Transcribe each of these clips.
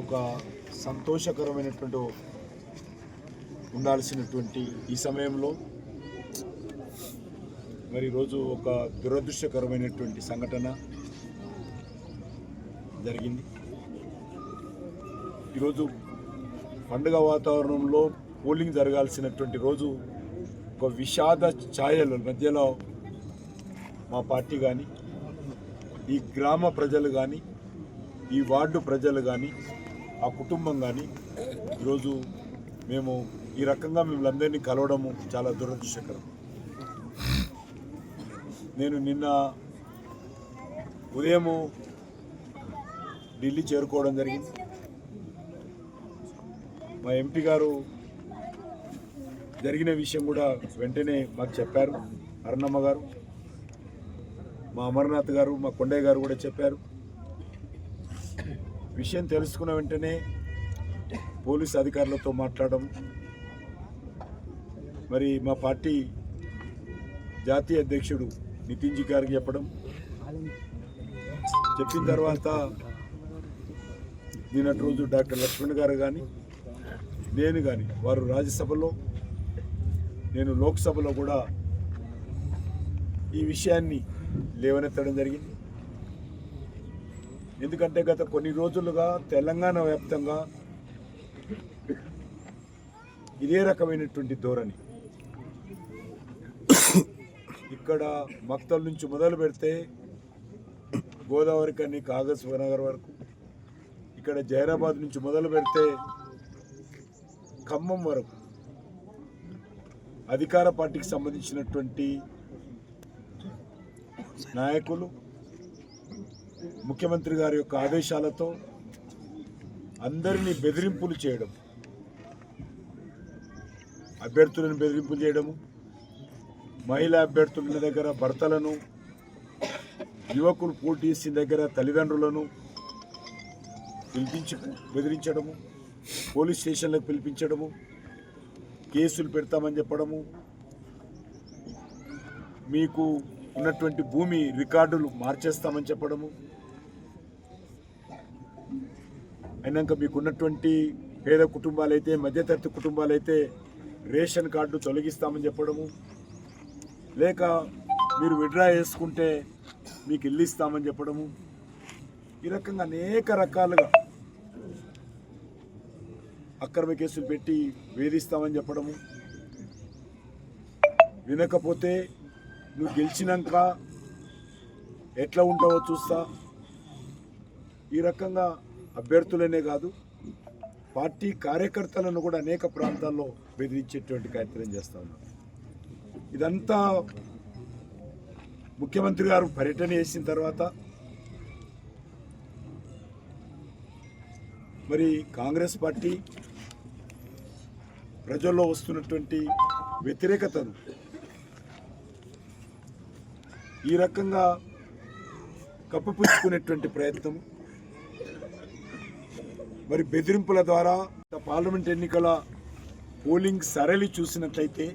ఒక సంతోషకరమైనటువంటి ఉండాల్సినటువంటి ఈ సమయంలో మరి ఈరోజు ఒక దురదృష్టకరమైనటువంటి సంఘటన జరిగింది. ఈరోజు పండుగ వాతావరణంలో పోలింగ్ జరగాల్సినటువంటి రోజు ఒక విషాద ఛాయల మధ్యలో మా పార్టీ కానీ, ఈ గ్రామ ప్రజలు కానీ, ఈ వార్డు ప్రజలు కానీ, ఆ కుటుంబం కానీ ఈరోజు మేము ఈ రకంగా మిమ్మల్ని అందరినీ కలవడము చాలా దురదృష్టకరం. నేను నిన్న ఉదయము ఢిల్లీ చేరుకోవడం జరిగింది. మా ఎంపీ గారు జరిగిన విషయం కూడా వెంటనే మాకు చెప్పారు. అరుణమ్మ గారు, మా అమర్నాథ్ గారు, మా కొండయ్య గారు కూడా చెప్పారు. విషయం తెలుసుకున్న వెంటనే పోలీస్ అధికారులతో మాట్లాడడం, మరి మా పార్టీ జాతీయ అధ్యక్షుడు నితిన్ జీ గారికి చెప్పిన తర్వాత నిన్నటి రోజు డాక్టర్ లక్ష్మణ్ గారు కానీ, నేను కానీ, వారు రాజ్యసభలో, నేను లోక్సభలో కూడా ఈ విషయాన్ని లేవనెత్తడం జరిగింది. ఎందుకంటే గత కొన్ని రోజులుగా తెలంగాణ వ్యాప్తంగా ఇదే రకమైనటువంటి ధోరణి. ఇక్కడ మక్తల్ నుంచి మొదలు పెడితే గోదావరి కని కాగజ్ నగర్ వరకు, ఇక్కడ జైరాబాద్ నుంచి మొదలు పెడితే ఖమ్మం వరకు అధికార పార్టీకి సంబంధించినటువంటి నాయకులు ముఖ్యమంత్రి గారి యొక్క ఆదేశాలతో అందరినీ బెదిరింపులు చేయడం, అభ్యర్థులను బెదిరింపులు చేయడము, మహిళా అభ్యర్థుల దగ్గర భర్తలను, యువకులు పోటీ చేసిన దగ్గర తల్లిదండ్రులను పిలిపించి బెదిరించడము, పోలీస్ స్టేషన్లకు పిలిపించడము, కేసులు పెడతామని చెప్పడము, మీకు ఉన్నటువంటి భూమి రికార్డులు మార్చేస్తామని చెప్పడము, అయినాక మీకున్నటువంటి పేద కుటుంబాలైతే, మధ్యతరగతి కుటుంబాలైతే రేషన్ కార్డు తొలగిస్తామని చెప్పడము, లేక మీరు విత్డ్రా చేసుకుంటే మీకు ఇల్లు ఇస్తామని చెప్పడము, ఈ రకంగా అనేక రకాలుగా అక్రమ కేసులు పెట్టి వేధిస్తామని చెప్పడము, వినకపోతే నువ్వు గెలిచినాక ఎట్లా ఉంటావో చూస్తా, ఈ రకంగా అభ్యర్థులనే కాదు పార్టీ కార్యకర్తలను కూడా అనేక ప్రాంతాల్లో బెదిరించేటువంటి కార్యక్రమం చేస్తా ఉన్నారు. ఇదంతా ముఖ్యమంత్రి గారు పర్యటన చేసిన తర్వాత మరి కాంగ్రెస్ పార్టీ ప్రజల్లో వస్తున్నటువంటి వ్యతిరేకతను ఈ రకంగా కప్పిపుచ్చుకునేటువంటి ప్రయత్నం, మరి బెదిరింపుల ద్వారా పార్లమెంట్ ఎన్నికల పోలింగ్ సరళి చూసినట్లయితే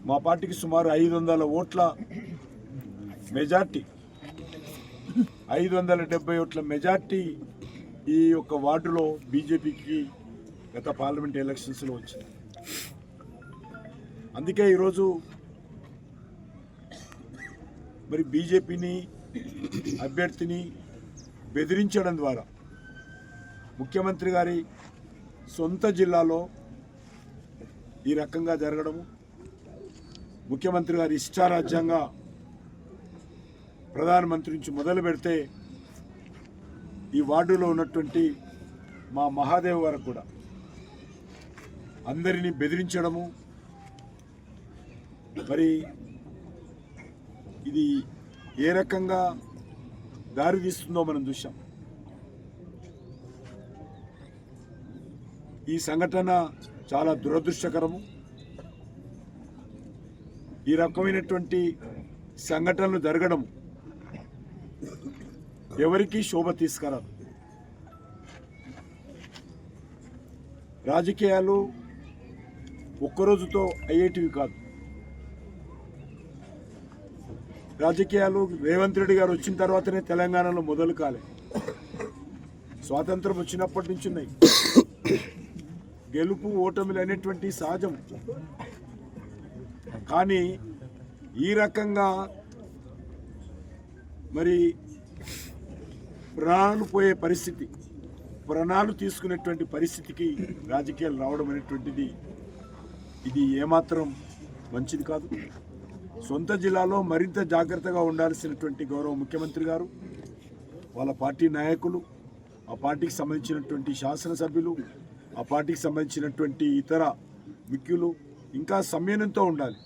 మా పార్టీకి సుమారు 500 ఓట్ల మెజార్టీ, 570 ఓట్ల మెజార్టీ ఈ యొక్క వార్డులో బీజేపీకి గత పార్లమెంట్ ఎలక్షన్స్లో వచ్చింది. అందుకే ఈరోజు మరి బీజేపీని అభ్యర్థిని బెదిరించడం ద్వారా ముఖ్యమంత్రి గారి సొంత జిల్లాలో ఈ రకంగా జరగడము, ముఖ్యమంత్రి గారి ఇష్టారాజ్యంగా ప్రధానమంత్రి నుంచి మొదలు పెడితే ఈ వార్డులో ఉన్నటువంటి మా మహాదేవ్ వరకు కూడా అందరినీ బెదిరించడము, మరి ఇది ఏ రకంగా దారి తీస్తుందో మనం చూసాం. ఈ సంఘటన చాలా దురదృష్టకరము. ఈ రకమైనటువంటి సంఘటనలు జరగడం ఎవరికీ శోభ తీసుకురాదు. రాజకీయాలు ఒక్కరోజుతో అయ్యేటివి కాదు. రాజకీయాలు రేవంత్ రెడ్డి గారు వచ్చిన తర్వాతనే తెలంగాణలో మొదలు కాలే. స్వాతంత్రం వచ్చినప్పటి నుంచి ఉన్నాయి. గెలుపు ఓటమిలు అనేటువంటి సహజం. కానీ ఈ రకంగా మరి ప్రాణాలు పోయే పరిస్థితి, ప్రాణాలు తీసుకునేటువంటి పరిస్థితికి రాజకీయాలు రావడం అనేటువంటిది ఇది ఏమాత్రం మంచిది కాదు. సొంత జిల్లాలో మరింత జాగ్రత్తగా ఉండాల్సినటువంటి గౌరవ ముఖ్యమంత్రి గారు, వాళ్ళ పార్టీ నాయకులు, ఆ పార్టీకి సంబంధించినటువంటి శాసనసభ్యులు, ఆ పార్టీకి సంబంధించినటువంటి ఇతర ముఖ్యులు ఇంకా సంయమనంతో ఉండాలి.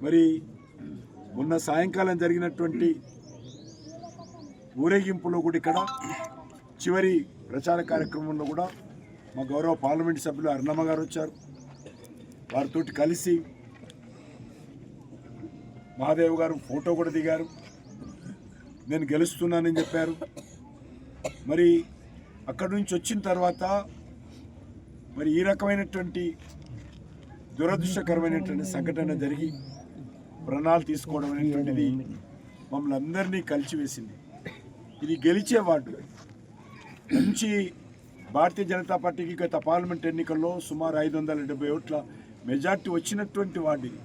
మరి మొన్న సాయంకాలం జరిగినటువంటి ఊరేగింపులో కూడా ఇక్కడ చివరి ప్రచార కార్యక్రమంలో కూడా మా గౌరవ పార్లమెంట్ సభ్యులు అరుణమ్మ గారు వచ్చారు. వారితోటి కలిసి మహాదేవ్ గారు ఫోటో కూడా దిగారు. నేను గెలుస్తున్నానని చెప్పారు. మరి అక్కడి నుంచి వచ్చిన తర్వాత మరి ఈ రకమైనటువంటి దురదృష్టకరమైనటువంటి సంఘటన జరిగి ప్రాణాలు తీసుకోవడం అనేటువంటిది మమ్మల్ని అందరినీ కలిసివేసింది. ఇది గెలిచే వార్డు. మంచి భారతీయ జనతా పార్టీకి గత పార్లమెంట్ ఎన్నికల్లో సుమారు 570 ఓట్ల మెజార్టీ వచ్చినటువంటి వార్డు ఇది.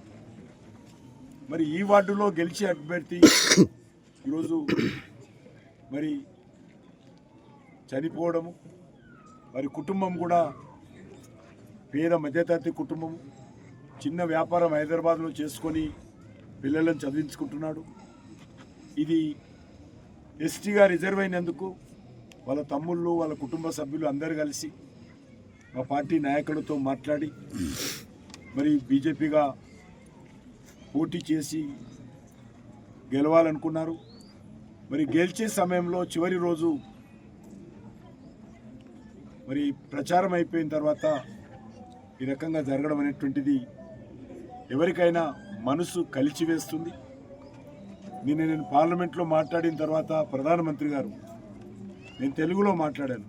మరి ఈ వార్డులో గెలిచే అభ్యర్థి ఈరోజు మరి చనిపోవడము, మరి కుటుంబం కూడా పేద మధ్యతరగతి కుటుంబం, చిన్న వ్యాపారం హైదరాబాద్లో చేసుకొని పిల్లలను చదివించుకుంటున్నాడు. ఇది ఎస్టీగా రిజర్వ్ అయినందుకు వాళ్ళ తమ్ముళ్ళు, వాళ్ళ కుటుంబ సభ్యులు అందరు కలిసి మా పార్టీ నాయకులతో మాట్లాడి మరి బీజేపీగా పోటీ చేసి గెలవాలనుకున్నారు. మరి గెలిచే సమయంలో చివరి రోజు మరి ప్రచారం అయిపోయిన తర్వాత ఈ రకంగా జరగడం అనేటువంటిది ఎవరికైనా మనసు కలిచివేస్తుంది. నేను పార్లమెంట్లో మాట్లాడిన తర్వాత ప్రధానమంత్రి గారు, నేను తెలుగులో మాట్లాడాను.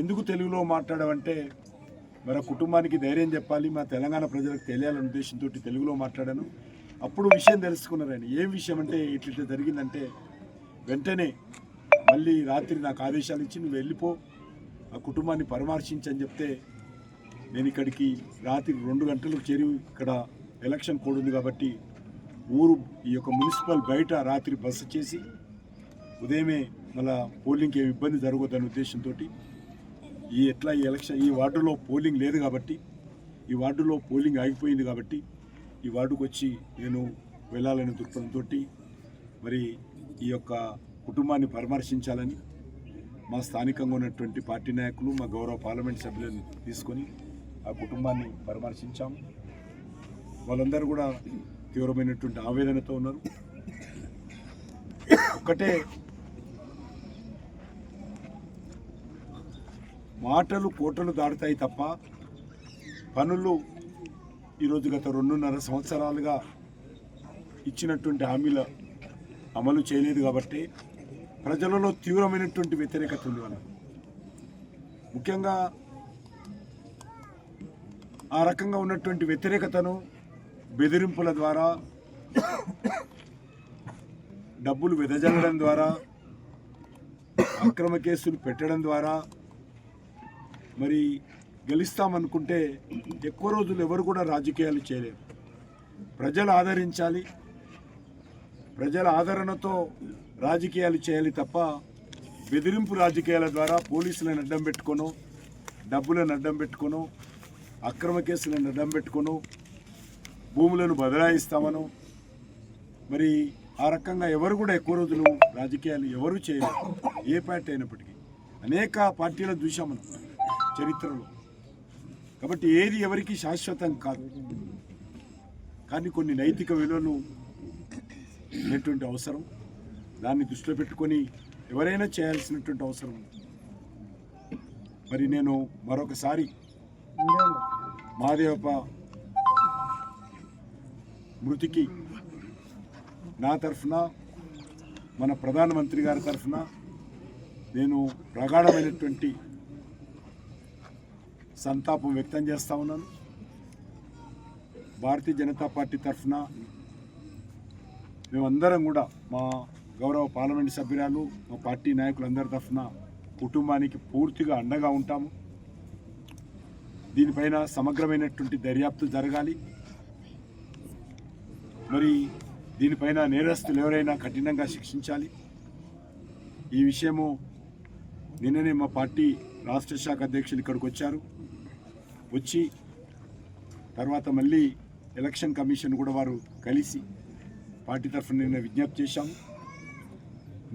ఎందుకు తెలుగులో మాట్లాడామంటే మరి కుటుంబానికి ధైర్యం చెప్పాలి, మా తెలంగాణ ప్రజలకు తెలియాలనే ఉద్దేశంతో తెలుగులో మాట్లాడాను. అప్పుడు విషయం తెలుసుకున్నారు ఆయన. ఏం విషయం అంటే ఇట్లా జరిగిందంటే వెంటనే మళ్ళీ రాత్రి నాకు ఆదేశాలు ఇచ్చి నువ్వు వెళ్ళిపో, ఆ కుటుంబాన్ని పరామర్శించని చెప్తే నేను ఇక్కడికి రాత్రి 2 గంటలకు చేరి, ఇక్కడ ఎలక్షన్ కోడ్ ఉంది కాబట్టి ఊరు ఈ యొక్క మున్సిపల్ బయట రాత్రి బస చేసి ఉదయమే మళ్ళా పోలింగ్కి ఏమి ఇబ్బంది జరగొద్దనే ఉద్దేశంతో ఈ ఎలక్షన్ ఈ వార్డులో పోలింగ్ లేదు కాబట్టి, ఈ వార్డులో పోలింగ్ ఆగిపోయింది కాబట్టి ఈ వార్డుకు వచ్చి నేను వెళ్ళాలనే దృక్పథంతో మరి ఈ యొక్క కుటుంబాన్ని పరామర్శించాలని మా స్థానికంగా ఉన్నటువంటి పార్టీ నాయకులు, మా గౌరవ పార్లమెంట్ సభ్యులను తీసుకొని ఆ కుటుంబాన్ని పరామర్శించాము. వాళ్ళందరూ కూడా తీవ్రమైనటువంటి ఆవేదనతో ఉన్నారు. ఒక్కటే మాటలు కోటలు దాటుతాయి తప్ప పనులు ఈరోజు గత 2.5 సంవత్సరాలుగా ఇచ్చినటువంటి హామీల అమలు చేయలేదు కాబట్టి ప్రజలలో తీవ్రమైనటువంటి వ్యతిరేకత ఉంది. వాళ్ళ ముఖ్యంగా ఆ రకంగా ఉన్నటువంటి వ్యతిరేకతను బెదిరింపుల ద్వారా, డబ్బులు వెదజల్లడం ద్వారా, అక్రమ కేసులు పెట్టడం ద్వారా మరి గెలుస్తామనుకుంటే ఎక్కువ రోజులు ఎవరు కూడా రాజకీయాలు చేయలేరు. ప్రజలు ఆదరించాలి, ప్రజల ఆదరణతో రాజకీయాలు చేయాలి తప్ప బెదిరింపు రాజకీయాల ద్వారా పోలీసులను అడ్డం పెట్టుకోను, డబ్బులను అడ్డం పెట్టుకోను, అక్రమ కేసులను అడ్డం పెట్టుకోను, భూములను బదలాయిస్తామను మరి ఆ రకంగా ఎవరు కూడా ఎక్కువ రోజులు రాజకీయాలు ఎవరు చేయలేరు. ఏ పార్టీ అయినప్పటికీ అనేక పార్టీలను చూసాం మనం చరిత్రలో. కాబట్టి ఏది ఎవరికి శాశ్వతం కాదు. కానీ కొన్ని నైతిక విలువలు అనేటువంటి అవసరం, దాన్ని దృష్టిలో పెట్టుకొని ఎవరైనా చేయాల్సినటువంటి అవసరం ఉంది. మరి నేను మరొకసారి మహాదేవప్ప మృతికి నా తరఫున, మన ప్రధానమంత్రి గారి తరఫున నేను ప్రగాఢమైనటువంటి సంతాపం వ్యక్తం చేస్తూ ఉన్నాను. భారతీయ జనతా పార్టీ తరఫున మేమందరం కూడా మా గౌరవ పార్లమెంట్ సభ్యురాలు మా పార్టీ నాయకులందరి తరఫున కుటుంబానికి పూర్తిగా అండగా ఉంటాము. దీనిపైన సమగ్రమైనటువంటి దర్యాప్తు జరగాలి. మరి దీనిపైన నేరస్తులు ఎవరైనా కఠినంగా శిక్షించాలి. ఈ విషయము నిన్ననే మా పార్టీ రాష్ట్ర శాఖ అధ్యక్షులు ఇక్కడికి వచ్చారు. వచ్చి తర్వాత మళ్ళీ ఎలక్షన్ కమిషన్ కూడా వారు కలిసి పార్టీ తరఫున నిన్న విజ్ఞప్తి చేశాము.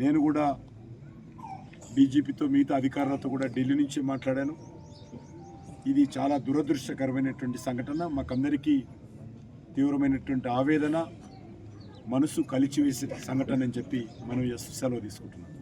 నేను కూడా డీజీపీతో మిగతా అధికారులతో కూడా ఢిల్లీ నుంచి మాట్లాడాను. ఇది చాలా దురదృష్టకరమైనటువంటి సంఘటన. మాకందరికీ తీవ్రమైనటువంటి ఆవేదన, మనసు కలిచివేసే సంఘటన అని చెప్పి మనం సెలవు తీసుకుంటున్నాం.